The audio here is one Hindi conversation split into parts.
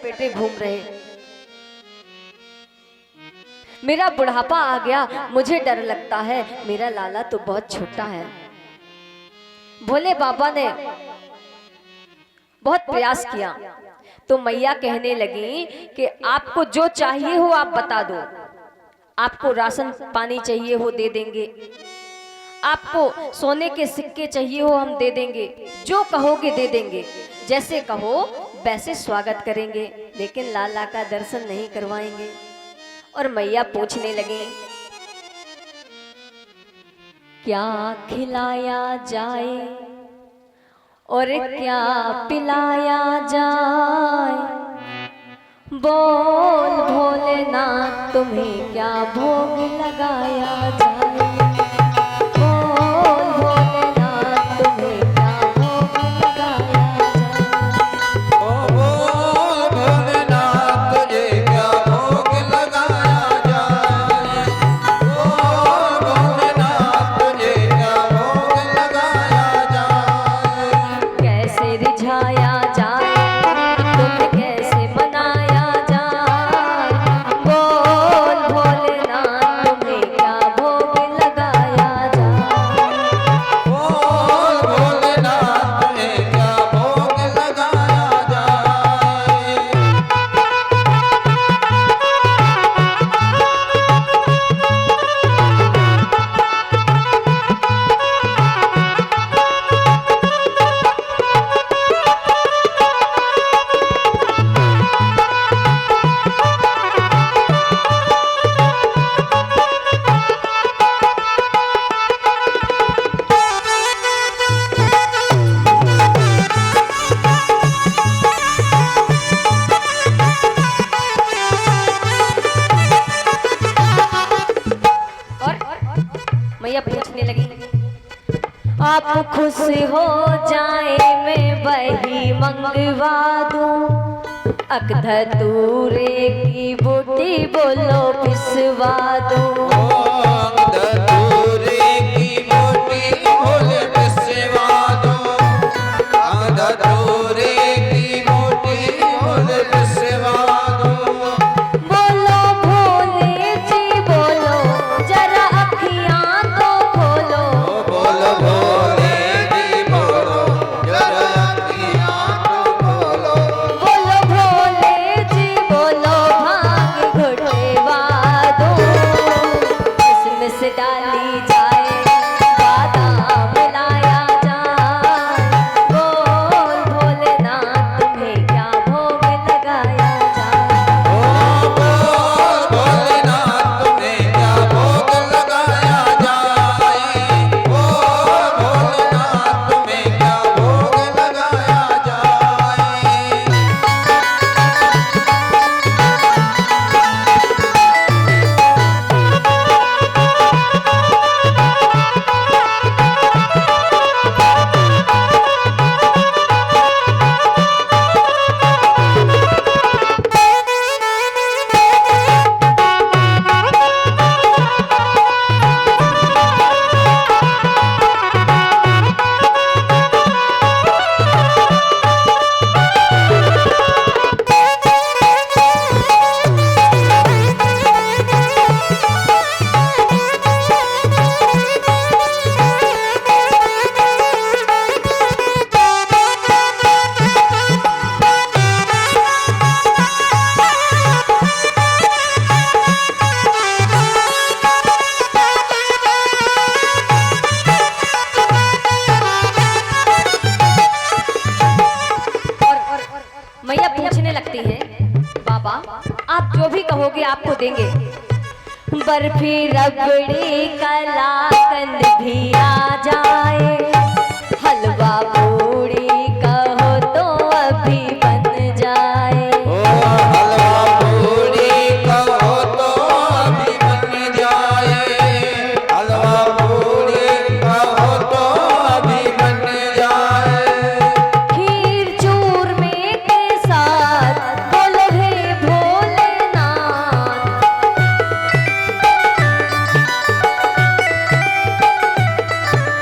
लपेटे घूम रहे। मेरा बुढ़ापा आ गया, मुझे डर लगता है, मेरा लाला तो बहुत छोटा है। भोले बाबा ने बहुत प्रयास किया तो मैया कहने लगी कि आपको जो चाहिए हो आप बता दो, आपको राशन पानी चाहिए हो दे देंगे, आपको सोने के सिक्के चाहिए हो हम दे देंगे, जो कहोगे दे देंगे, जैसे कहो वैसे स्वागत करेंगे, लेकिन लाला का दर्शन नहीं करवाएंगे। और मैया पूछने लगे क्या खिलाया जाए और क्या पिलाया जाए, बोल भोलेनाथ तुम्हें क्या भोग लगाया जाए, बोल भोलेनाथ तुम्हें क्या भोग लगाया जाए। ओ बोल भोलेनाथ तुझे क्या भोग लगाया जाए, बोल भोलेनाथ तुझे क्या भोग लगाया जाए। कैसे रिझाया जाए तुम्हें कैसे मनाया जाए, बोल भोलेनाथ तुम्हें क्या भोग लगाया जाए। बोल भोलेनाथ तुझे क्या भोग लगाया जाए। और मैया पूछने लगी आप खुश हो जाए मैं वही मंगवा दूं, अकधतूरे की बूटी बोलो पिसवा दूं। धतूरे की बूटी बोले पिसवा दो, धतूरे की बूटी बोले पिसवा दो। बोलो भोले जी बोलो जरा अखियां तो खोलो, बोलो भोले जी बोलो जरा अखियां तो खोलो। बोलो भोले जी बोलो भांग घुटवा दो, इसमें से डाली जाए बादाम मिलाया जाए, बोल भोलेनाथ तुम्हें क्या भोग लगाया जाए। ओ बोल भोलेनाथ तुम्हें क्या भोग लगाया जाए, बोल भोलेनाथ तुम्हें क्या भोग लगाया जाए। मैया पूछने लगती है बाबा आप जो भी कहोगे आपको देंगे, बर्फी रबड़ी कलाकंद भी आ जाए, हलवा पूड़ी कहो तो अभी बन जाए। ओ हलवा पूड़ी कहो तो अभी बन जाए, हलवा पूड़ी कहो तो अभी बन जाए। खीर चूरमे के साथ बोलो हे भोलेनाथ,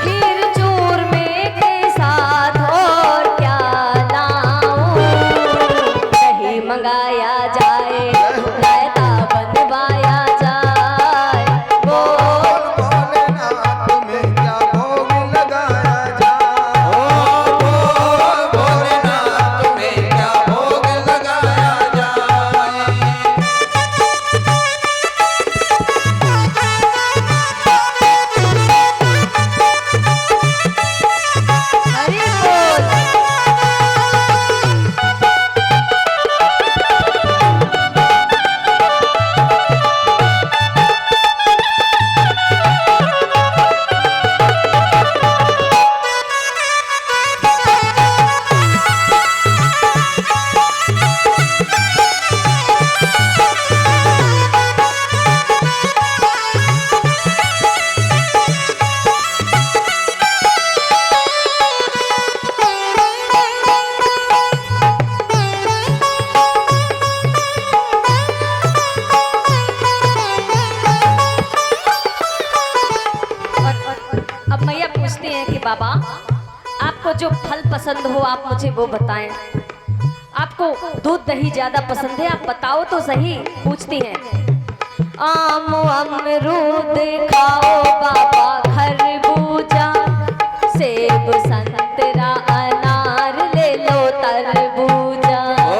खीर चूरमे के साथ लगाया जाए, रायता बनवाया जाए। बोल भोलेनाथ तुम्हें क्या भोग लगाया जाए। ओ बोल भोलेनाथ तुम्हें क्या भोग लगाया जाए। हरि बोल। अब मैया पूछते हैं कि बाबा आपको जो फल पसंद हो आप मुझे वो बताएं। आपको दूध दही ज्यादा पसंद है, आप बताओ तो सही। पूछती हैं आम अमरूद खाओ बाबा, खरबूजा सेब संतरा अनार ले लो तरबूजा। ओ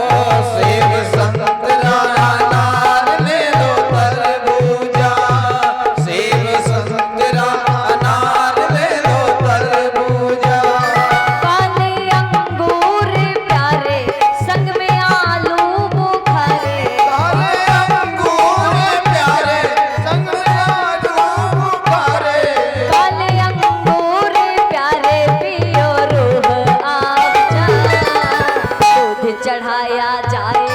सेब संतरा अनार ले लो तरबूजा। सेब संतरा अनार ले लो तरबूजा। काले अंगूर प्यारे संग में आलू बुखारे। काले अंगूर प्यारे संग में आलू बुखारे। काले अंगूर प्यारे पियो रूह अफ़ज़ा। दूध चढ़ाया जाए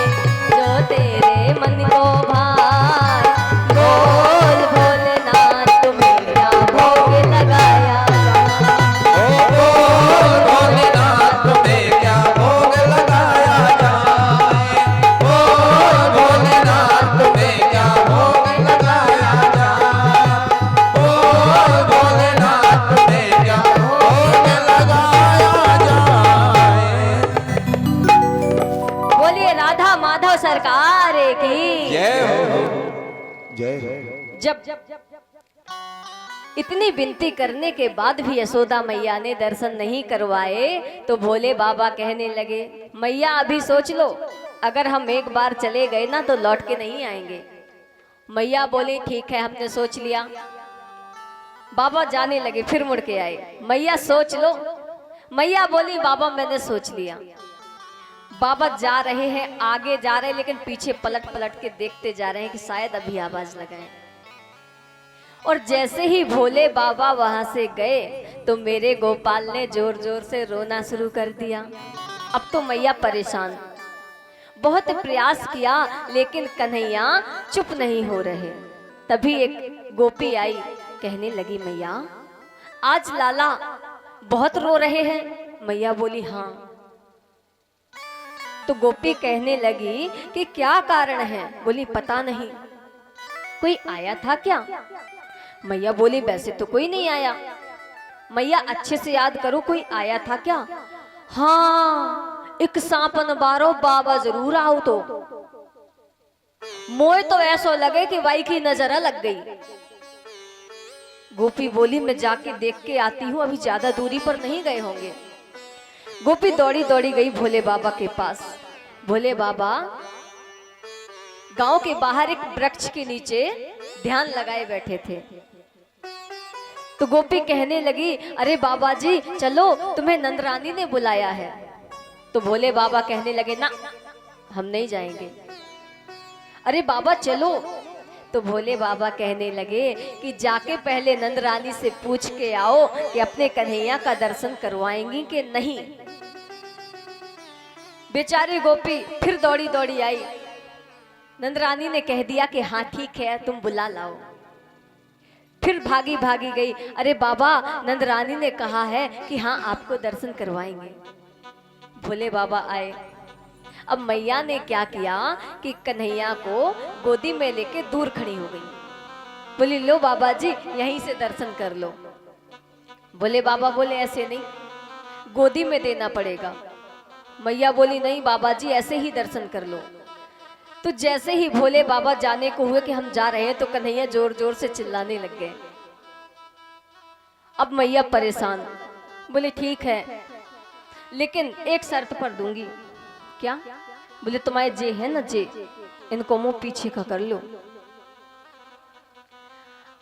जो तेरे मन को भाए। बोल भोलेनाथ तुम्हें क्या भोग लगाया जाए। ओ बोल भोलेनाथ तुम्हें क्या भोग लगाया जाए। बोल भोलेनाथ तुम्हें क्या भोग लगाया जाए। बोल भोलेनाथ तुम्हें क्या भोग लगाया जाए। बोलिए राधा माधव सरकार की। जय हो जय हो। जब इतनी विनती करने के बाद भी यशोदा मैया ने दर्शन नहीं करवाए तो भोले बाबा कहने लगे मैया अभी सोच लो, अगर हम एक बार चले गए ना तो लौट के नहीं आएंगे। मैया बोली ठीक है हमने सोच लिया। बाबा जाने लगे फिर मुड़ के आए, मैया सोच लो। मैया बोली बाबा मैंने सोच लिया। बाबा जा रहे हैं, आगे जा रहे हैं, लेकिन पीछे पलट पलट के देखते जा रहे हैं कि शायद अभी आवाज लगाएं। और जैसे ही भोले बाबा वहां से गए तो मेरे गोपाल ने जोर जोर से रोना शुरू कर दिया। अब तो मैया परेशान, बहुत प्रयास किया लेकिन कन्हैया चुप नहीं हो रहे। तभी एक गोपी आई, कहने लगी मैया आज लाला बहुत रो रहे हैं। मैया बोली हाँ। तो गोपी कहने लगी कि क्या कारण है। बोली पता नहीं, कोई आया था क्या। मैया बोली वैसे तो कोई नहीं आया। मैया अच्छे से याद करो कोई आया था क्या। हाँ एक सांपन बारो बाबा जरूर आओ तो। मोए तो ऐसा लगे कि वाई की नजर लग गई। गोपी बोली मैं जाके देख के आती हूँ, अभी ज्यादा दूरी पर नहीं गए होंगे। गोपी दौड़ी दौड़ी गई भोले बाबा के पास। भोले बाबा गांव के बाहर एक वृक्ष के नीचे ध्यान लगाए बैठे थे। तो गोपी कहने लगी अरे बाबा जी चलो तुम्हें नंदरानी ने बुलाया है। तो भोले बाबा कहने लगे ना हम नहीं जाएंगे। अरे बाबा चलो। तो भोले बाबा कहने लगे कि जाके पहले नंदरानी से पूछ के आओ कि अपने कन्हैया का दर्शन करवाएंगी कि नहीं। बेचारी गोपी फिर दौड़ी दौड़ी आई। नंदरानी ने कह दिया कि हाँ ठीक है तुम बुला लाओ। फिर भागी भागी गई। अरे बाबा नंदरानी ने कहा है कि हाँ आपको दर्शन करवाएंगे। भोले बाबा आए। अब मैया ने क्या किया कि कन्हैया को गोदी में लेके दूर खड़ी हो गई। बोली लो बाबा जी यहीं से दर्शन कर लो। भोले बाबा बोले ऐसे नहीं, गोदी में देना पड़ेगा। मैया बोली नहीं बाबा जी ऐसे ही दर्शन कर लो। तो जैसे ही भोले बाबा जाने को हुए कि हम जा रहे हैं, तो कन्हैया जोर जोर से चिल्लाने लग गए। अब मैया परेशान, बोले ठीक है, लेकिन एक शर्त पर दूंगी। क्या? बोले तुम्हारे जे है ना जे, इनको मुंह पीछे का कर लो।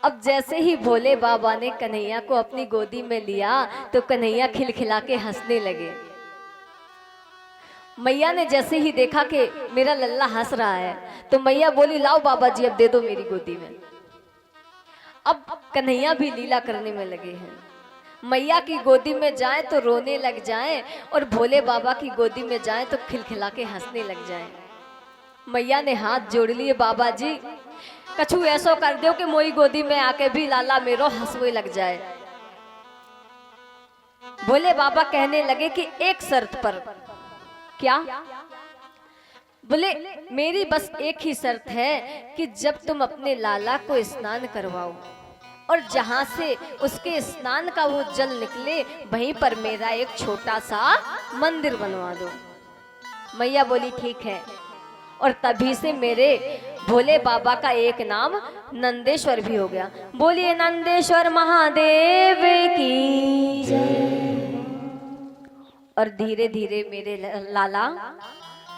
अब जैसे ही भोले बाबा ने कन्हैया को अपनी गोदी में लिया, तो कन्हैया खिलखिला के हंसने लगे। मैया ने जैसे ही देखा कि मेरा लल्ला हंस रहा है, तो मैया बोली लाओ बाबा जी अब दे दो मेरी गोदी में। अब कन्हैया भी लीला करने में लगे हैं। मैया की गोदी में जाए तो रोने लग जाएं, और भोले बाबा की गोदी में जाए तो खिलखिला के हंसने लग जाएं। मैया ने हाथ जोड़ लिए, बाबा जी कछु ऐसो कर दो कि मोई गोदी में आके भी लाला मेरो हंसवे लग जाए। भोले बाबा कहने लगे कि एक शर्त पर। क्या? बोले मेरी बस एक ही शर्त है कि जब तुम अपने लाला को स्नान करवाओ, और जहां से उसके स्नान का वो जल निकले, वहीं पर मेरा एक छोटा सा मंदिर बनवा दो। मैया बोली ठीक है। और तभी से मेरे भोले बाबा का एक नाम नंदेश्वर भी हो गया। बोलिए नंदेश्वर महादेव की जय। और धीरे धीरे मेरे लाला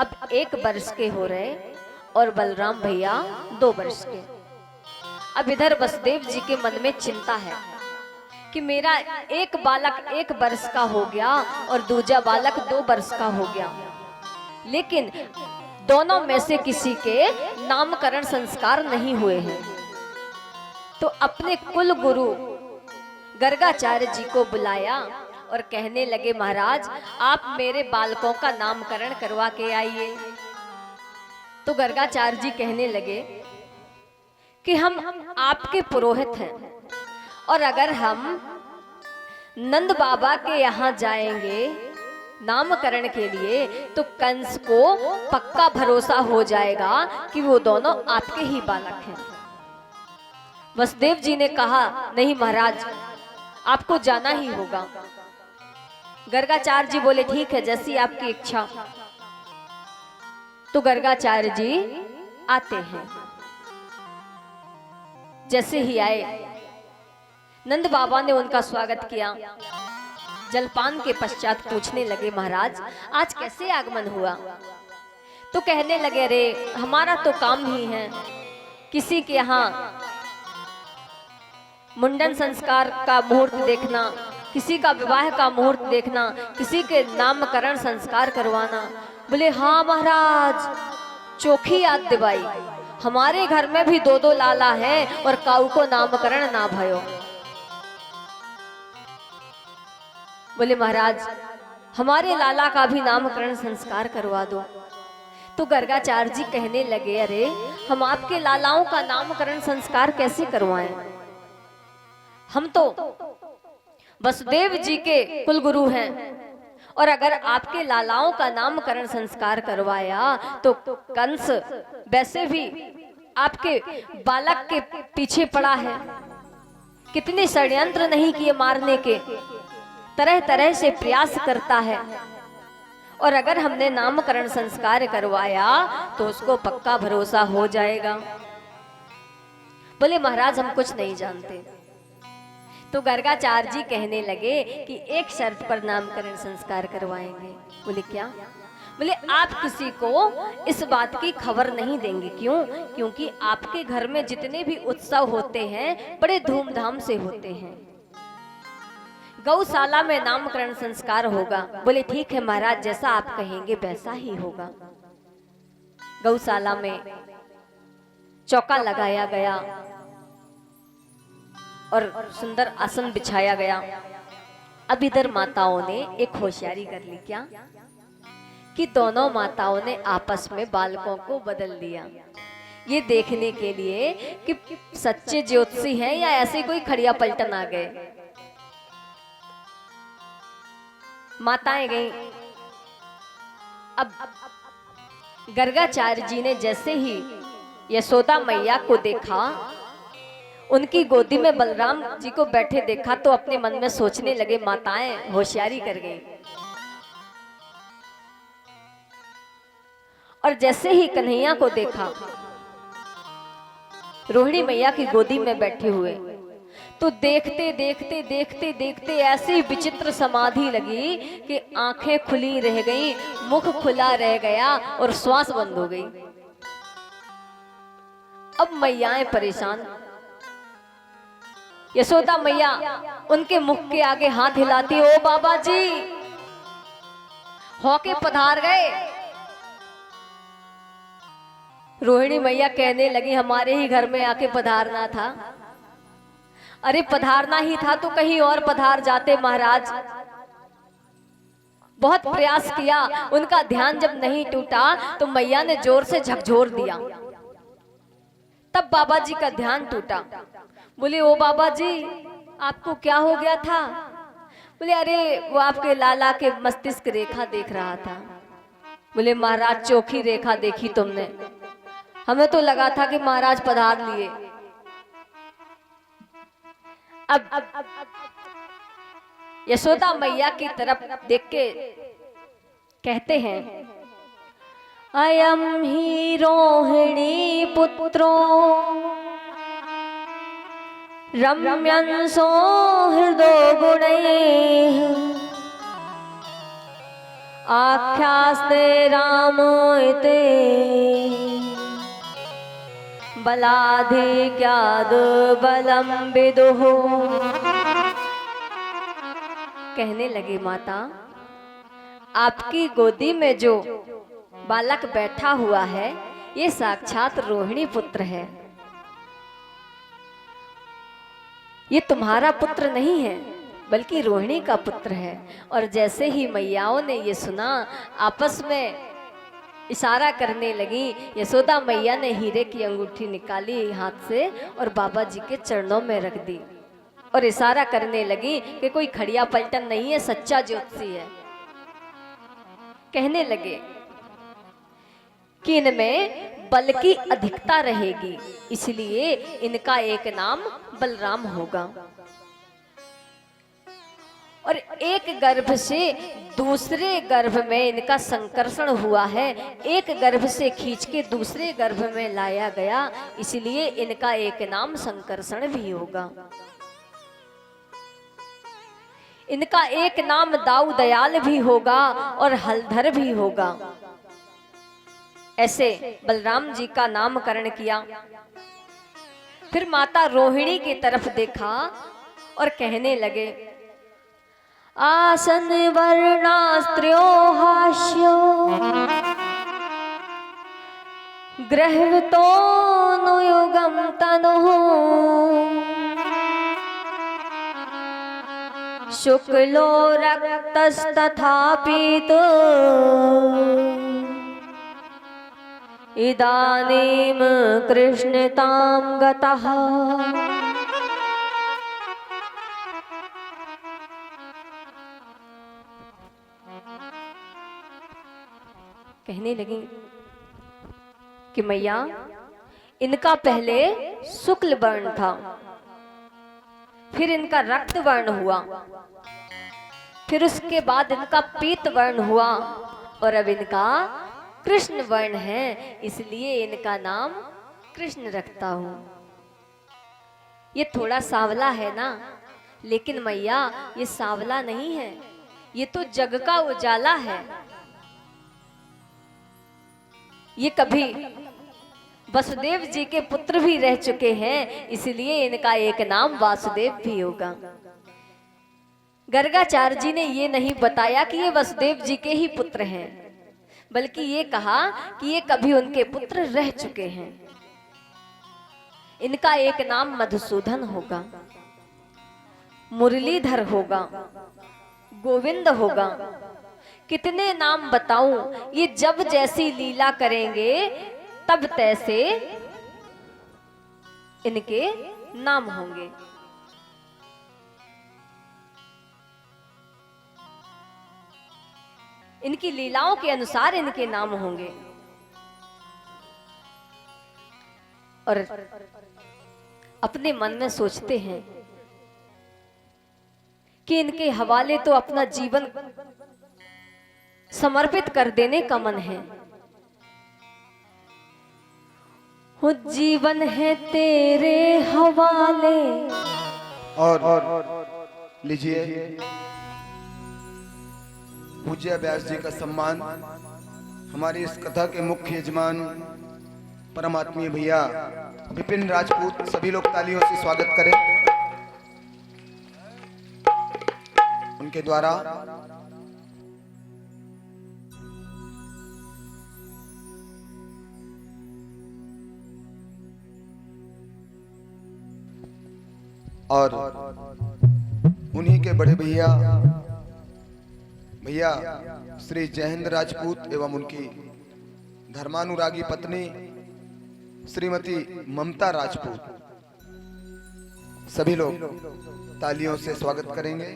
अब 1 वर्ष के हो रहे, और बलराम भैया 2 वर्ष के। अब इधर वसुदेव जी के मन में चिंता है कि मेरा एक बालक 1 वर्ष का हो गया और दूजा बालक 2 वर्ष का हो गया, लेकिन दोनों में से किसी के नामकरण संस्कार नहीं हुए हैं। तो अपने कुल गुरु गर्गाचार्य जी को बुलाया और कहने लगे महाराज आप मेरे बालकों का नामकरण करवा के आइए। तो गर्गाचार्य जी कहने लगे कि हम आपके पुरोहित हैं, और अगर हम नंद बाबा के यहाँ जाएंगे नामकरण के लिए, तो कंस को पक्का भरोसा हो जाएगा कि वो दोनों आपके ही बालक हैं। वसुदेव जी ने कहा नहीं महाराज, आपको जाना ही होगा। गर्गाचार्य जी बोले ठीक है, जैसी आपकी इच्छा। तो गर्गाचार्य जी आते हैं। जैसे ही आए, नंद बाबा ने उनका स्वागत किया। जलपान के पश्चात पूछने लगे महाराज आज कैसे आगमन हुआ? तो कहने लगे अरे हमारा तो काम ही है, किसी के यहाँ मुंडन संस्कार का मुहूर्त देखना, किसी का विवाह का मुहूर्त देखना, किसी के नामकरण संस्कार करवाना। बोले हाँ महाराज, चोखी याद दिवाई, हमारे घर में भी 2-2 लाला है और काऊ को नामकरण ना भयो। बोले महाराज हमारे लाला का भी नामकरण संस्कार करवा दो। तो गर्गाचार्य जी कहने लगे अरे हम आपके लालाओं का नामकरण संस्कार कैसे करवाएं? हम तो वसुदेव जी के कुलगुरु हैं, और अगर आपके लालाओं का नामकरण संस्कार करवाया तो कंस वैसे भी आपके बालक के पीछे पड़ा है, कितने षड्यंत्र नहीं किए मारने के, तरह तरह से प्रयास करता है, और अगर हमने नामकरण संस्कार करवाया तो उसको पक्का भरोसा हो जाएगा। बोले महाराज हम कुछ नहीं जानते। तो गर्गाचार्य जी कहने लगे कि एक शर्त पर नामकरण संस्कार करवाएंगे। बोले क्या? बोले आप किसी को इस बात की खबर नहीं देंगे। क्यों? क्योंकि आपके घर में जितने भी उत्सव होते हैं बड़े धूमधाम से होते हैं। गौशाला में नामकरण संस्कार होगा। बोले ठीक है महाराज, जैसा आप कहेंगे वैसा ही होगा। गौशाला में चौका लगाया गया और सुंदर आसन बिछाया गया। अब इधर माताओं ने एक होशियारी कर ली। क्या? कि दोनों माताओं ने आपस में बालकों को बदल दिया, ये देखने के लिए कि सच्चे ज्योतिषी हैं या ऐसे कोई खड़िया पलटन आ गए। माताएं गई। अब गर्गाचार्य जी ने जैसे ही यशोदा मैया को देखा, उनकी गोदी में बलराम जी को बैठे देखा, तो अपने मन में सोचने लगे माताएं होशियारी कर गई। और जैसे ही कन्हैया को देखा रोहिणी मैया की गोदी में बैठे हुए, तो देखते देखते देखते देखते ऐसी विचित्र समाधि लगी कि आंखें खुली रह गई, मुख खुला रह गया और श्वास बंद हो गई। अब मैयाएं परेशान। यशोदा मैया उनके मुख के आगे हाथ हिलाती, ओ बाबा जी होके पधार गए। रोहिणी मैया कहने लगी, हमारे ही घर में आके पधारना था। अरे पधारना ही था तो कहीं और पधार जाते महाराज। बहुत प्रयास किया, उनका ध्यान जब नहीं टूटा तो मैया ने जोर से झकझोर दिया, तब बाबा जी का ध्यान टूटा। बोले, ओ बाबा जी आपको क्या हो गया था? बोले, अरे वो आपके लाला के मस्तिष्क रेखा देख रहा था। बोले, महाराज चौखी रेखा देखी तुमने? हमें तो लगा था कि महाराज पधार लिए। अब यशोदा मैया की तरफ देख के कहते हैं, अयम ही रोहिणी पुत्रो रम्यंसो हृदय गुणैः आख्यास्ते राम इति बलाधिक्याद बलम विदुः। कहने लगे, माता आपकी गोदी में जो बालक बैठा हुआ है ये साक्षात रोहिणी पुत्र है, ये तुम्हारा पुत्र नहीं है बल्कि रोहिणी का पुत्र है। और जैसे ही मैयाओं ने ये सुना आपस में इशारा करने लगी। यशोदा मैया ने हीरे की अंगूठी निकाली हाथ से और बाबा जी के चरणों में रख दी और इशारा करने लगी कि कोई खड़िया पलटन नहीं है, सच्चा ज्योतिषी है। कहने लगे कि इनमें बल की अधिकता रहेगी, इसलिए इनका एक नाम बलराम होगा। और एक गर्भ से दूसरे गर्भ में इनका संकर्षण हुआ है, एक गर्भ से खींच के दूसरे गर्भ में लाया गया, इसलिए इनका एक नाम संकर्षण भी होगा। इनका एक नाम दाऊ दयाल भी होगा और हलधर भी होगा। ऐसे बलराम जी का नामकरण किया। फिर माता रोहिणी की तरफ देखा और कहने लगे, आसन वर्णास्त्र्यो हास्यो गृहतो नुयुगम तनुः शुक्लो रक्तस्तथा पीतो इदानीम कृष्णतां गतः। कहने लगी कि मैया इनका पहले शुक्ल वर्ण था, फिर इनका रक्त वर्ण हुआ, फिर उसके बाद इनका पीत वर्ण हुआ और अब इनका कृष्ण वर्ण है, इसलिए इनका नाम कृष्ण रखता हूं। ये थोड़ा सांवला है ना, लेकिन मैया ये सांवला नहीं है, ये तो जग का उजाला है। ये कभी वसुदेव जी के पुत्र भी रह चुके हैं, इसलिए इनका एक नाम वासुदेव भी होगा। गर्गाचार्य जी ने ये नहीं बताया कि ये वसुदेव जी के ही पुत्र हैं, बल्कि ये कहा कि ये कभी उनके पुत्र रह चुके हैं। इनका एक नाम मधुसूदन होगा, मुरलीधर होगा, गोविंद होगा। कितने नाम बताऊं, ये जब जैसी लीला करेंगे तब तैसे इनके नाम होंगे। इनकी लीलाओं के अनुसार इनके नाम होंगे। और अपने मन में सोचते हैं कि इनके हवाले तो अपना जीवन समर्पित कर देने का मन है, हो जीवन है तेरे हवाले। और लीजिए पूज्य व्यास जी का सम्मान हमारी इस कथा के मुख्य यजमान परमात्मीय भैया विपिन राजपूत, सभी लोग तालियों से स्वागत करें उनके द्वारा। और उन्हीं के बड़े भैया श्री जयेंद्र राजपूत एवं उनकी धर्मानुरागी पत्नी श्रीमती ममता राजपूत, सभी लोग तालियों से स्वागत करेंगे।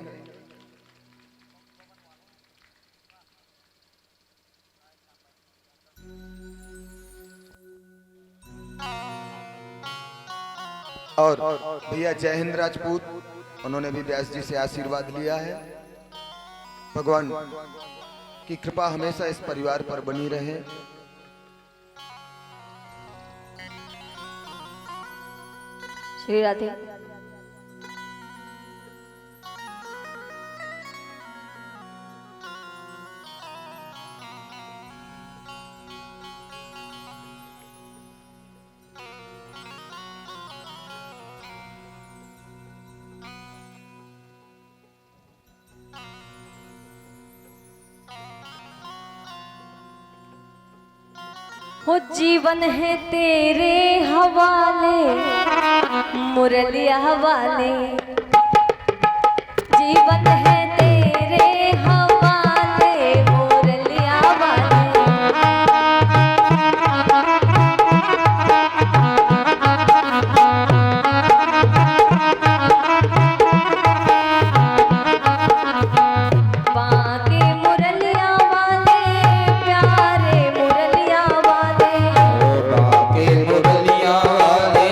और भैया जयहिंद राजपूत, उन्होंने भी व्यास जी से आशीर्वाद लिया है। भगवान की कृपा हमेशा इस परिवार पर बनी रहे। श्री राधे। हो जीवन है तेरे हवाले, मुरलिया हवाले। जीवन है तेरे हवाले, मुरलिया हवाले। बाके मुरलिया वाले, प्यारे मुरलिया वाले। बाके मुरलिया वाले,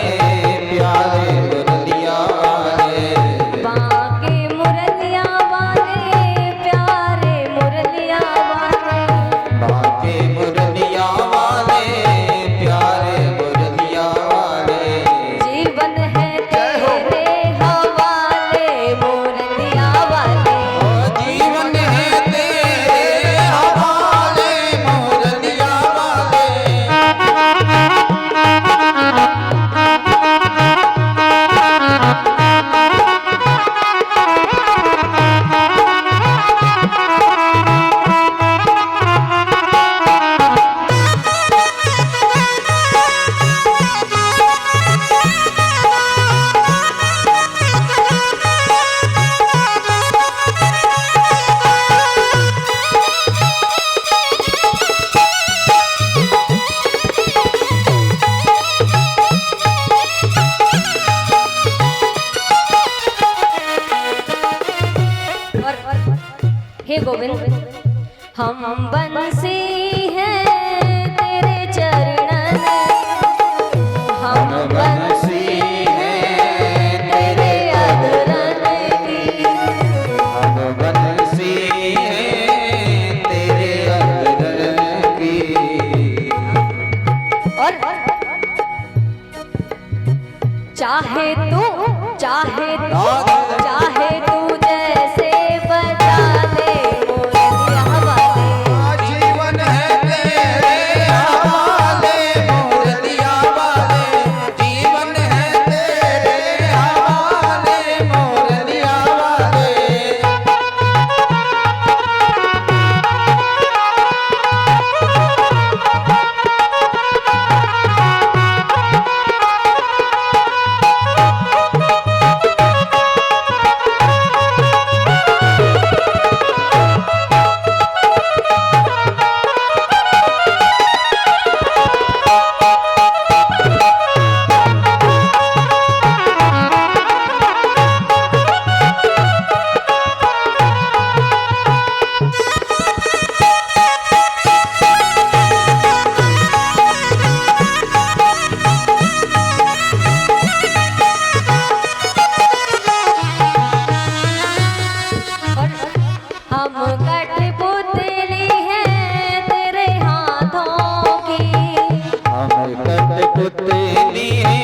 प्यारे मुरलिया वाले। बाके मुरलिया वाले, प्यारे मुरलिया वाले। बाके मुरलिया वाले, प्यारे मुरलिया वाले। जीवन है तेरे हवाले, मुरलिया वाले। जीवन है तेरे हवाले, मुरलिया वाले। हे गोविंद, हम बंसी हैं तेरे चरणन। हम बंसी हैं तेरे अधरन की। हम बंसी हैं तेरे अधर की। और चाहे तू जैसे बजा ले, मुरलिया वाले। जीवन है तेरे हवाले, मुरलिया वाले। जीवन है तेरे हवाले, मुरलिया वाले। कटपुतली